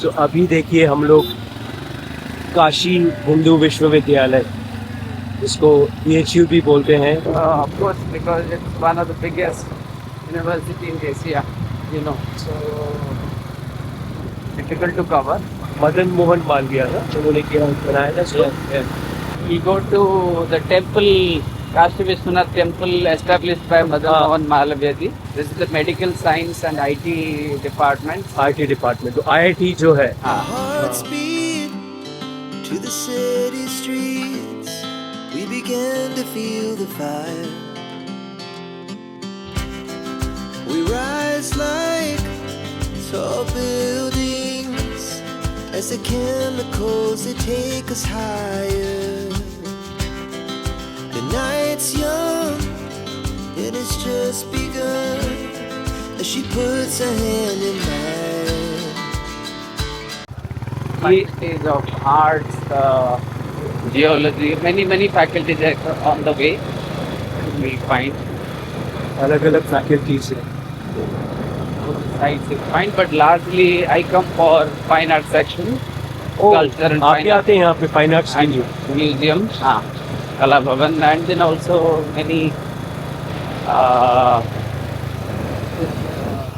तो अभी देखिए हम लोग काशी हिंदू विश्वविद्यालय, इसको BHU भी बोलते हैं। Of course, because it's one of the biggest university in Asia, you know, so difficult to cover. Madan Mohan Malviya था उन्होंने क्या बनाया था इसको। We go to the temple, Kashi Vishwanath temple established by Madan Mohan Malviya ji. This is the medical science and IT department. IT department, तो IIT जो है। Hearts beat to the city streets. We began to feel the fire. We rise like tall buildings as the chemicals they take us higher. The night's young and it's just begun as she puts her hand in mine. Faculties of arts, geology, many faculties are on the way. We find अलग-अलग faculties हैं। sites is fine, but largely I come for fine art section, culture and आप fine भी art आते हैं यहाँ पे fine arts के and लिए? museums, Kala Bhavan, and then also many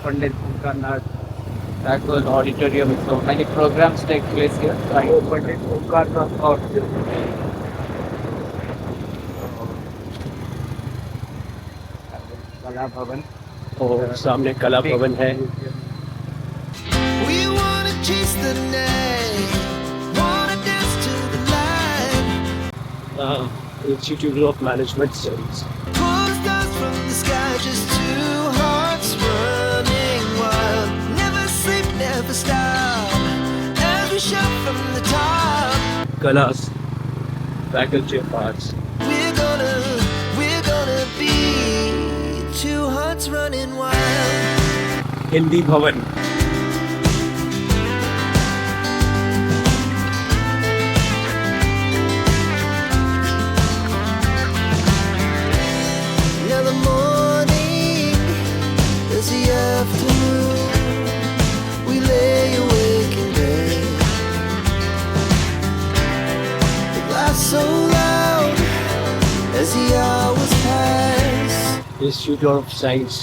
Pandit Karnat Thakur auditorium, so many programs take place here. पंडित ओमकारनाथ और Kala Bhavan. और सामने कला भवन है। We wanna chase the night, wanna dance to the light. Institute of management studies. Pulls dust from the sky, just two hearts running wild. Never sleep, never stop, as we shout from the top. Class, faculty of arts. We're gonna be two hearts running wild. Hindi Bhavan, Now the morning is the afternoon. We lay awake in bed. The laughs so loud as the hours pass. Institute of science.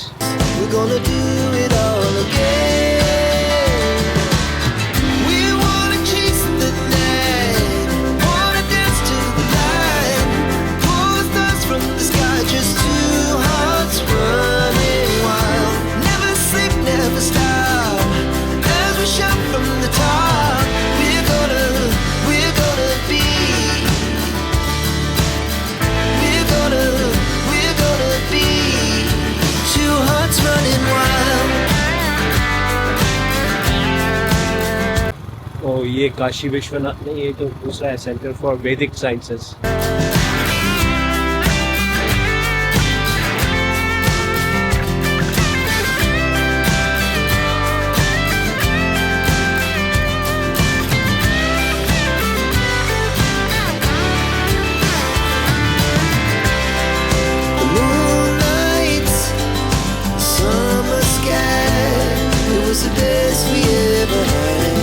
We're gonna do it all again. We wanna chase the night, wanna dance to the light. Pulls dust from the sky, just two hearts running wild. Never sleep, never stop, as we shout from the top. We're gonna be. We're gonna be two hearts running wild. और ये काशी विश्वनाथ नहीं, ये तो दूसरा है, centre for वैदिक sciences. The moonlights, summer sky, it was the best we ever had.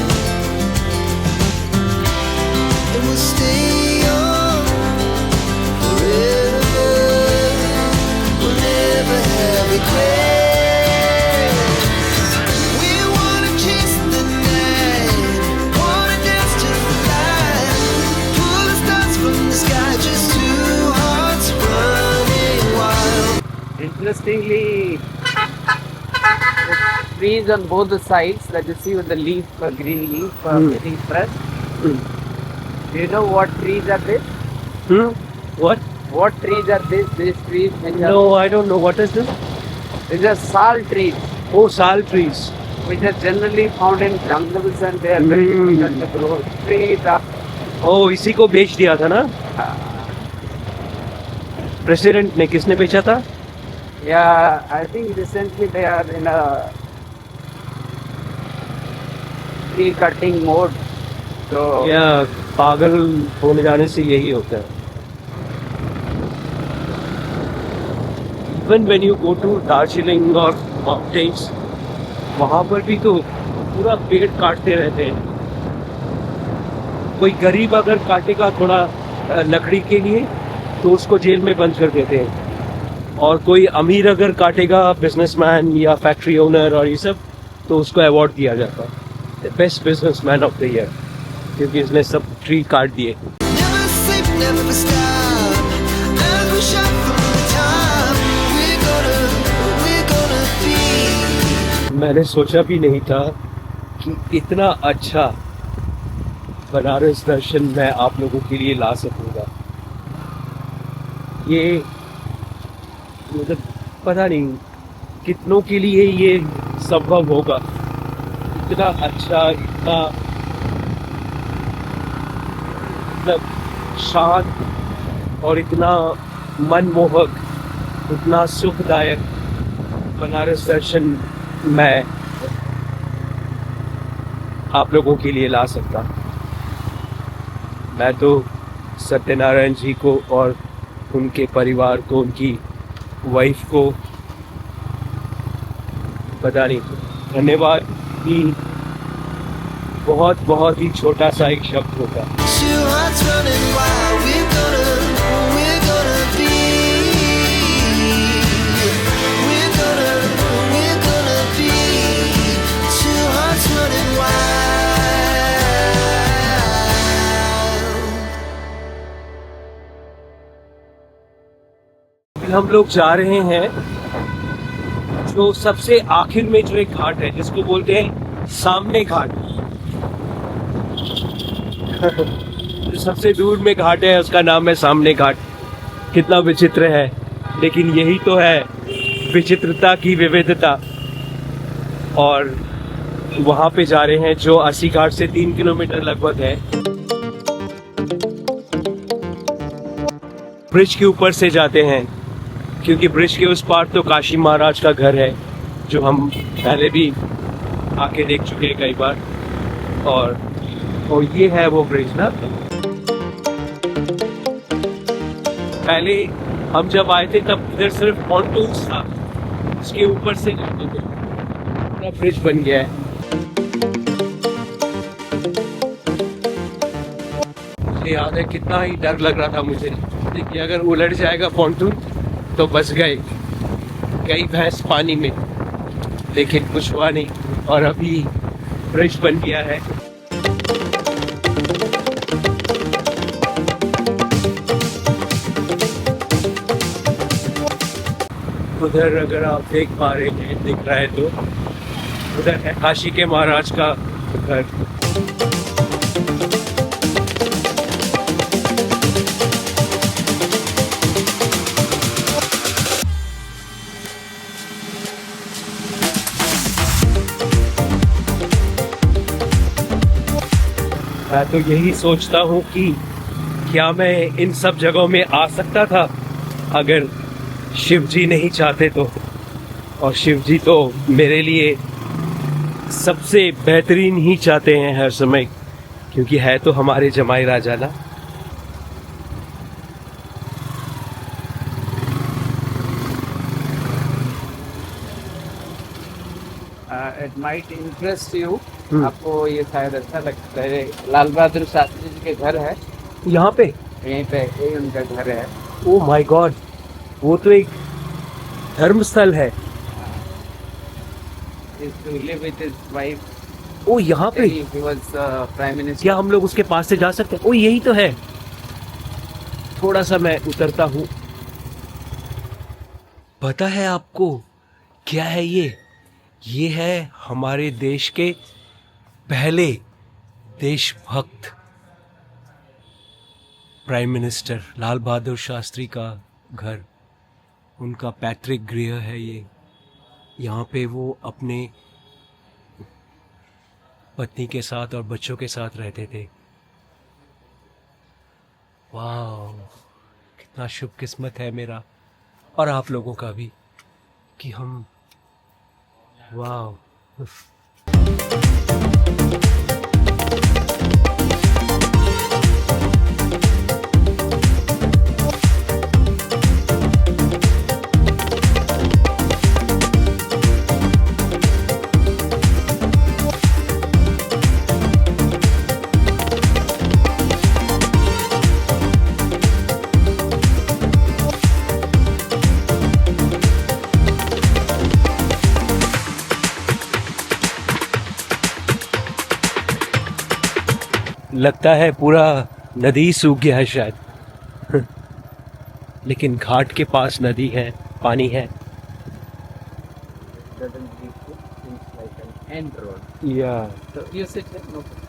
And we'll stay on forever. We'll never have regrets. We wanna chase the night, wanna dance to the light. Pull the stars from the sky, just two hearts running wild. Interestingly, the trees on both the sides that you see with the leaf, green leaf, getting fresh. Do you know what trees are this? What? What trees are this? These trees? No, I don't know. What is this? These are sal trees, Oh, sal trees. which are generally found in jungles and they are very difficult to grow. Straight up. Oh, इसी को बेच दिया था ना president ने? किसने बेचा था? Yeah, I think recently they are in a tree cutting mode. So या पागल होने जाने से यही होता है। Even when you go to Darjeeling or mountains, वहाँ पर भी तो पूरा पेड़ काटते रहते हैं। कोई गरीब अगर काटेगा थोड़ा लकड़ी के लिए तो उसको जेल में बंद कर देते हैं, और कोई अमीर अगर काटेगा, बिजनेसमैन या फैक्ट्री ओनर और ये सब, तो उसको अवार्ड दिया जाता है best businessman of the year, क्योंकि इसने सब ट्री काट दिए। Never sleep, never stop. As we shot through time, we're gonna be. मैंने सोचा भी नहीं था कि इतना अच्छा बनारस दर्शन मैं आप लोगों के लिए ला सकूंगा। ये मतलब पता नहीं कितनों के लिए ये संभव होगा। इतना अच्छा, इतना मतलब शांत और इतना मनमोहक, इतना सुखदायक बनारस दर्शन मैं आप लोगों के लिए ला सकता। मैं तो सत्यनारायण जी को और उनके परिवार को, उनकी वाइफ को पता नहीं, धन्यवाद भी बहुत बहुत ही छोटा सा एक शब्द होगा। Two hearts running wild. We're gonna be. We're gonna be. Two hearts running wild. हम लोग जा रहे हैं जो सबसे आखिर में जो एक घाट है जिसको बोलते हैं सामने घाट। जो सबसे दूर में घाट है उसका नाम है सामने घाट। कितना विचित्र है, लेकिन यही तो है विचित्रता की विविधता। और वहाँ पे जा रहे हैं जो 80 घाट से 3 किलोमीटर लगभग है। ब्रिज के ऊपर से जाते हैं क्योंकि ब्रिज के उस पार तो काशी महाराज का घर है, जो हम पहले भी आके देख चुके हैं कई बार। और ये है वो ब्रिज ना। पहले हम जब आए थे तब इधर सिर्फ पॉन्टून्स था, उसके ऊपर से जाते थे। पूरा ब्रिज बन गया है। मुझे याद है कितना ही डर लग रहा था मुझे कि अगर उलट जाएगा पॉन्टून तो बच गए, कई भैंस पानी में, लेकिन कुछ हुआ नहीं और अभी ब्रिज बन गया है। उधर अगर आप देख पा रहे हैं, दिख रहा है तो उधर है काशी के महाराज का घर। मैं तो यही सोचता हूँ कि क्या मैं इन सब जगहों में आ सकता था अगर शिव जी नहीं चाहते तो। और शिव जी तो मेरे लिए सबसे बेहतरीन ही चाहते हैं हर समय, क्योंकि है तो हमारे जमाई राजा ना। It might interest you. आपको ये शायद अच्छा लगता है। लाल बहादुर शास्त्री जी के घर है यहाँ पे, यहीं पे, यही उनका घर है। ओह माय गॉड, वो तो एक धर्मस्थल है। To live with his wife. ओ यहाँ पे He was prime minister. क्या हम लोग उसके पास से जा सकते हैं? ओ यही तो है। थोड़ा सा मैं उतरता हूँ। पता है आपको क्या है ये? ये है हमारे देश के पहले देशभक्त प्राइम मिनिस्टर लाल बहादुर शास्त्री का घर, उनका पैतृक गृह है ये। यहाँ पे वो अपने पत्नी के साथ और बच्चों के साथ रहते थे। वाह, कितना शुभ किस्मत है मेरा और आप लोगों का भी कि हम, वाह। लगता है पूरा नदी सूख गया है शायद लेकिन घाट के पास नदी है, पानी है। Doesn't lead to things like an end road. या So you sit there, no problem.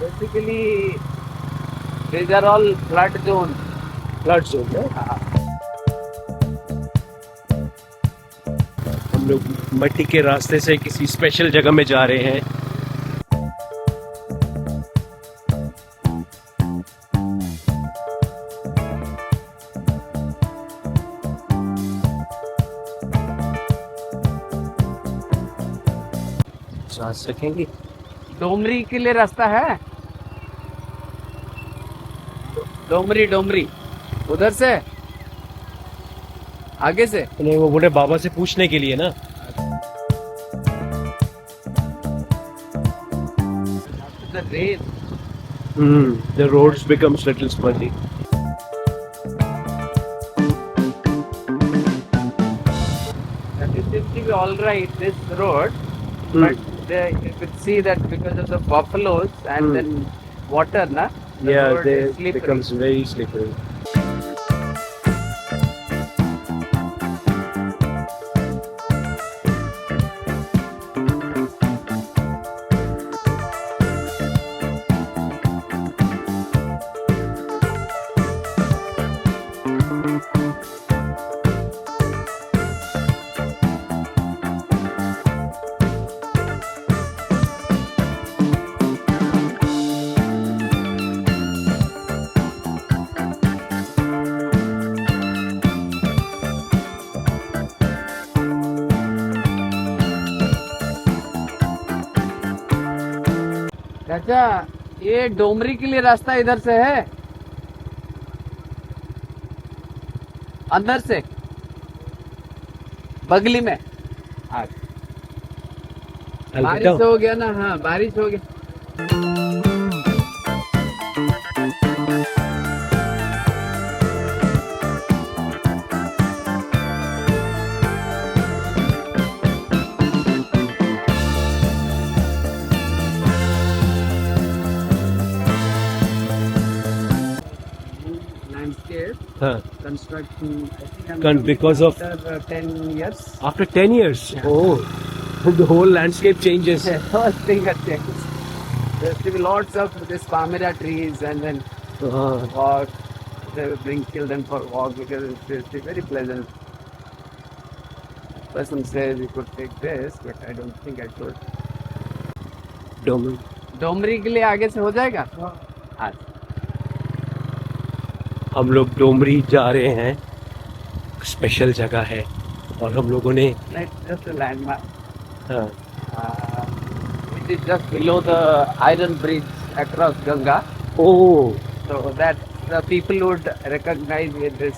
Basically, these are all flood zone. Flood zone है। हम लोग मट्टी के रास्ते से किसी स्पेशल जगह में जा रहे हैं। जा सकेंगे। डोमरी के लिए रास्ता है। डोमरी उधर से आगे से नहीं, वो बूढ़े बाबा से पूछने के लिए ना। the rain. The roads becomes little smudgy. It seems to be all right, this road, but you could see that because of the buffaloes and then water, na? The Yeah, road they is slippery. becomes very slippery. चाचा, ये डोमरी के लिए रास्ता इधर से है, अंदर से बगली में। बारिश हो गया ना, हाँ बारिश हो गया। Huh. Construction, I think Because of after 10 years. after 10 years. Yeah. Oh, the whole landscape changes. The first thing that changes. There will be lots of this palmyra trees, and then walk. They will bring children for walk because it's very pleasant. Person says you could take this, but I don't think I should. Domri. Domri के लिए आगे से हो जाएगा। हाँ। हम लोग डोमरी जा रहे हैं, स्पेशल जगह है और हम लोगों ने Just a landmark. हाँ, It is just below the iron bridge across Ganga. O So that the people would recognize with this.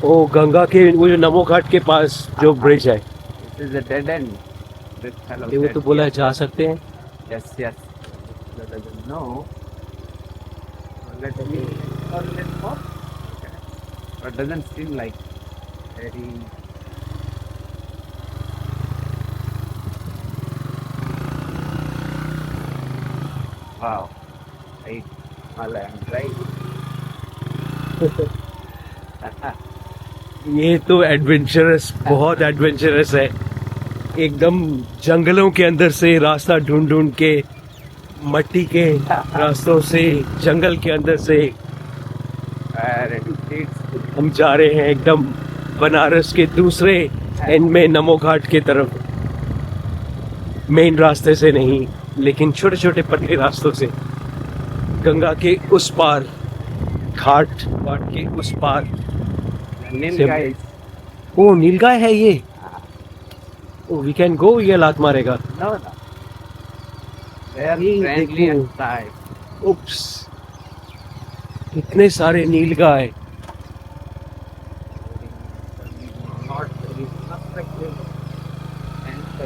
ओ गंगा के वो जो नमो घाट के पास जो ब्रिज है, This is a dead end. This fellow ये वो said, तो बोला है जा सकते हैं। Yes, yes. That doesn't know. Let's go. Okay. But doesn't seem like very. Wow. Right. Right. ये तो एडवेंचरस, बहुत एडवेंचरस है। एकदम जंगलों के अंदर से रास्ता ढूंढ ढूंढ के, मट्टी के रास्तों से, जंगल के अंदर से हम जा रहे हैं एकदम बनारस के दूसरे एंड में नमो घाट के तरफ। मेन रास्ते से नहीं, लेकिन छोटे छोटे पतले रास्तों से, गंगा के उस पार घाट घाट के उस पार। Nilgai. ओ नीलगाय है ये। ओ वी कैन गो, ये लात मारेगा। No, no. They are ये friendly देखो। and tight. उप्स, कितने सारे नीलगाय। Not very constructive. And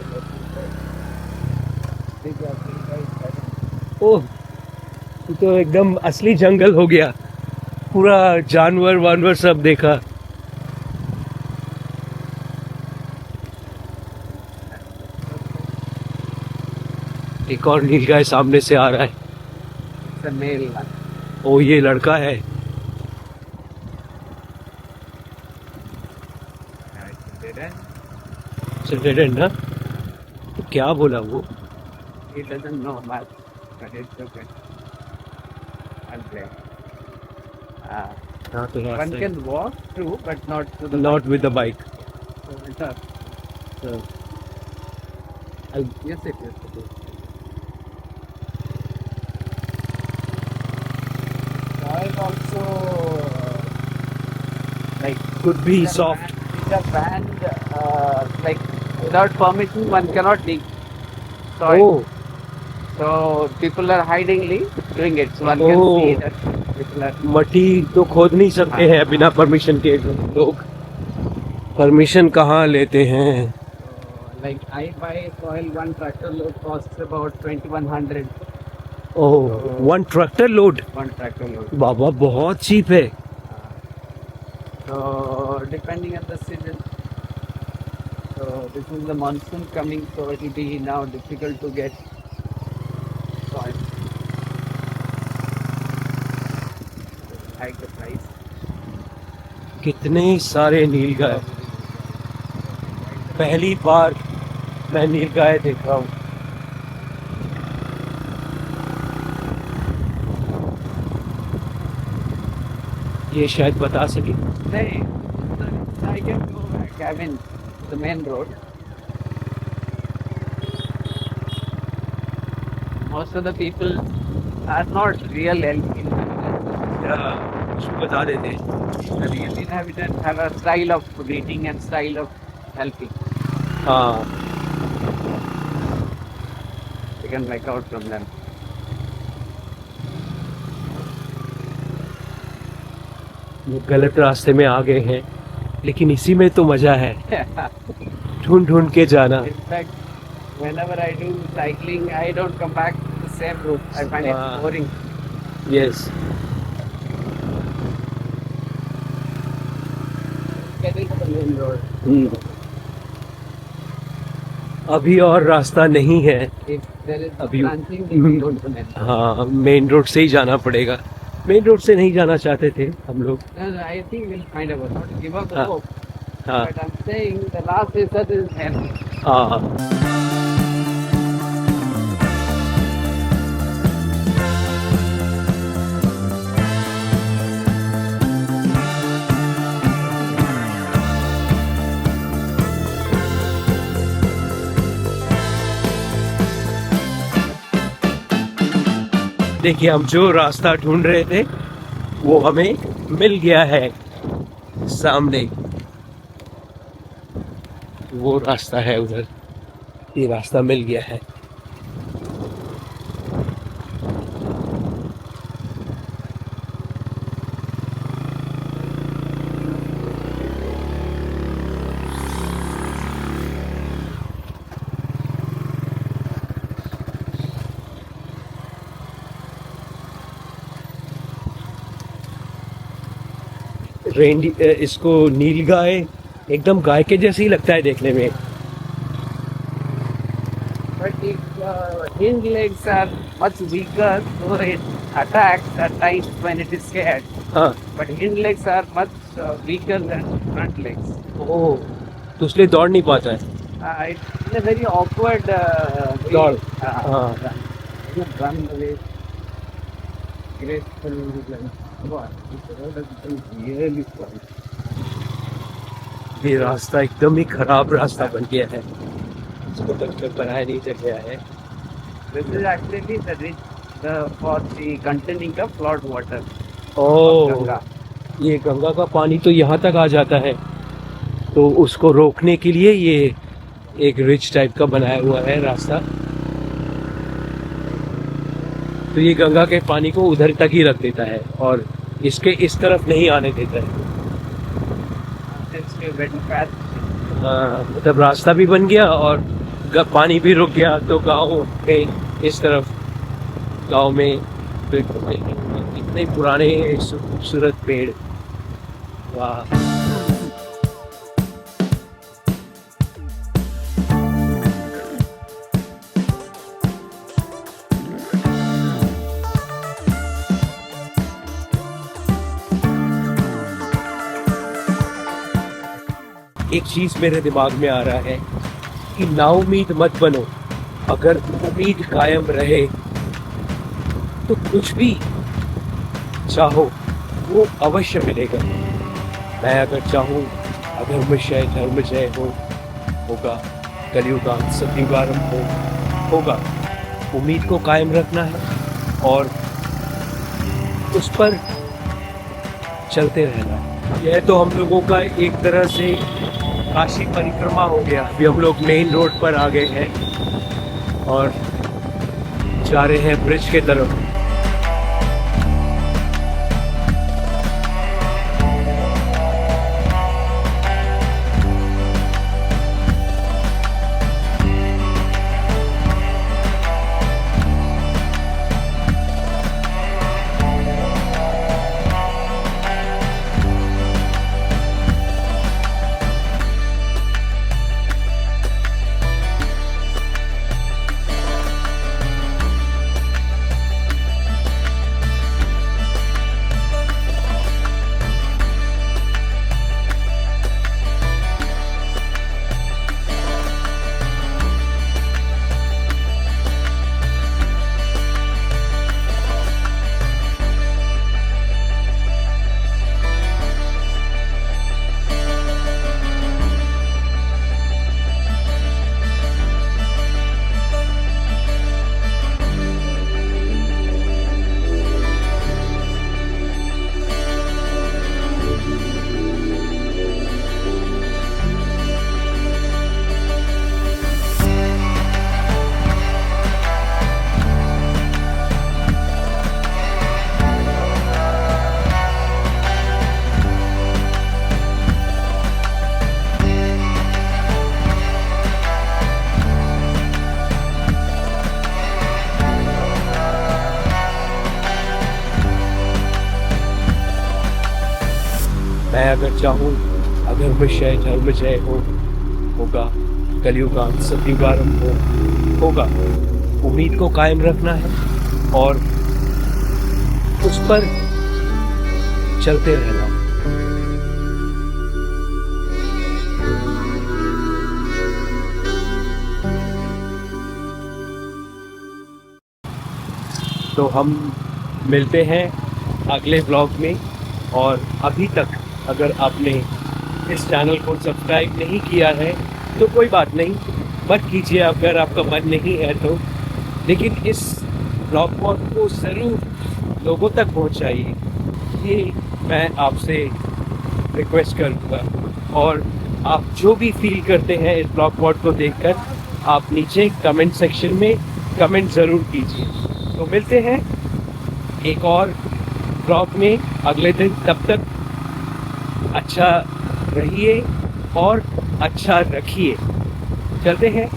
these are Nilgai. ओह, ये तो एकदम असली जंगल हो गया, पूरा जानवर वानवर सब देखा। एक और नीलगाय सामने से आ रहा है। It's a male one. ओ ये लड़का है। डेड एंड ना, तो क्या बोला वो? He doesn't know much, but it's okay. I'll play. हाँ तो One can walk through, but not to the not with the bike. So it's a, yes, it is. Soil also like could be these are soft. banned- These are banned. Like without permission, one cannot dig soil. Oh So people are hidingly doing it. So one can Oh. see that people are. मट्टी तो खोद नहीं सकते हैं बिना permission के लोग। Permission कहाँ लेते हैं? Like I buy soil, one tractor load costs about 2100. Oh, one tractor load. One tractor load. बाबा बहुत चीप है। So depending on the season. So this is the monsoon coming, so it will be now difficult to get soil. Hike the price. कितने सारे नीलगाय, पहली बार मैं नीलगाय देख रहा हूँ। ये शायद बता सके। Hey, I can go back. I mean, the main road. Most of the people are not real inhabitants. उसको बता देते। The real inhabitants have a style of greeting and style of helping. हाँ You can make out from them. वो गलत रास्ते में आ गए हैं, लेकिन इसी में तो मजा है, ढूंढ ढूंढ के जाना। In fact, whenever I do cycling, I don't come back to the same route. I find it Wow. boring. Yes, Getting to the main road. अभी और रास्ता नहीं है। If there is अभी- branching, then we don't do that. हाँ, main road से ही जाना पड़ेगा। मेन रोड से नहीं जाना चाहते थे हम लोग। No, no, I think we'll find a way. Not to give up the हाँ. hope. हाँ But I'm saying the last result is hell. हाँ देखिए, हम जो रास्ता ढूंढ रहे थे वो हमें मिल गया है। सामने वो रास्ता है, उधर ये रास्ता मिल गया है। इसको नीलगाय एकदम गाय के जैसे ही लगता है देखने में। But if hind legs are much weaker, so it attacks at times when it is scared. हाँ, But hind legs are much weaker than front legs. ओह, तो इसलिए दौड़ नहीं पाता है। It's a very awkward way. Dog. Run. You run the way graceful. Wow, this road has become really fun. ये रास्ता एकदम ही खराब रास्ता बन गया है, इसको तक बनाया नहीं चल गया है। This is actually the for the containing of flood water. ओ, गंगा। ये गंगा का पानी तो यहाँ तक आ जाता है, तो उसको रोकने के लिए ये एक रिच टाइप का बनाया हुआ है रास्ता। तो ये गंगा के पानी को उधर तक ही रख देता है और इसके इस तरफ नहीं आने देता है। मतलब रास्ता भी बन गया और पानी भी रुक गया, तो गाँव में इस तरफ, गाँव में इतने पुराने खूबसूरत पेड़, वाह। एक चीज मेरे दिमाग में आ रहा है कि नाउम्मीद मत बनो। अगर उम्मीद कायम रहे तो कुछ भी चाहो वो अवश्य मिलेगा। मैं अगर चाहूँ अधर्मक्षय धर्मजय होगा, कलयुगा सत्युगारंभ होगा। उम्मीद को कायम रखना है और उस पर चलते रहना है। यह तो हम लोगों का एक तरह से काशी परिक्रमा हो गया। अभी हम लोग मेन रोड पर आ गए हैं और जा रहे हैं ब्रिज के तरफ। मैं अगर चाहूँ अधर्मक्षय धर्मजय होगा, कलयुगा सत्युगारंभ होगा। उम्मीद को कायम रखना है और उस पर चलते रहना। तो हम मिलते हैं अगले ब्लॉग में। और अभी तक अगर आपने इस चैनल को सब्सक्राइब नहीं किया है तो कोई बात नहीं, मत कीजिए अगर आपका मन नहीं है तो। लेकिन इस ब्लॉग को ज़रूर लोगों तक पहुंचाइए, ये मैं आपसे रिक्वेस्ट करूँगा। और आप जो भी फील करते हैं इस ब्लॉग को देखकर, आप नीचे कमेंट सेक्शन में कमेंट ज़रूर कीजिए। तो मिलते हैं एक और ब्लॉग में अगले दिन। तब तक अच्छा रहिए और अच्छा रखिए। चलते हैं।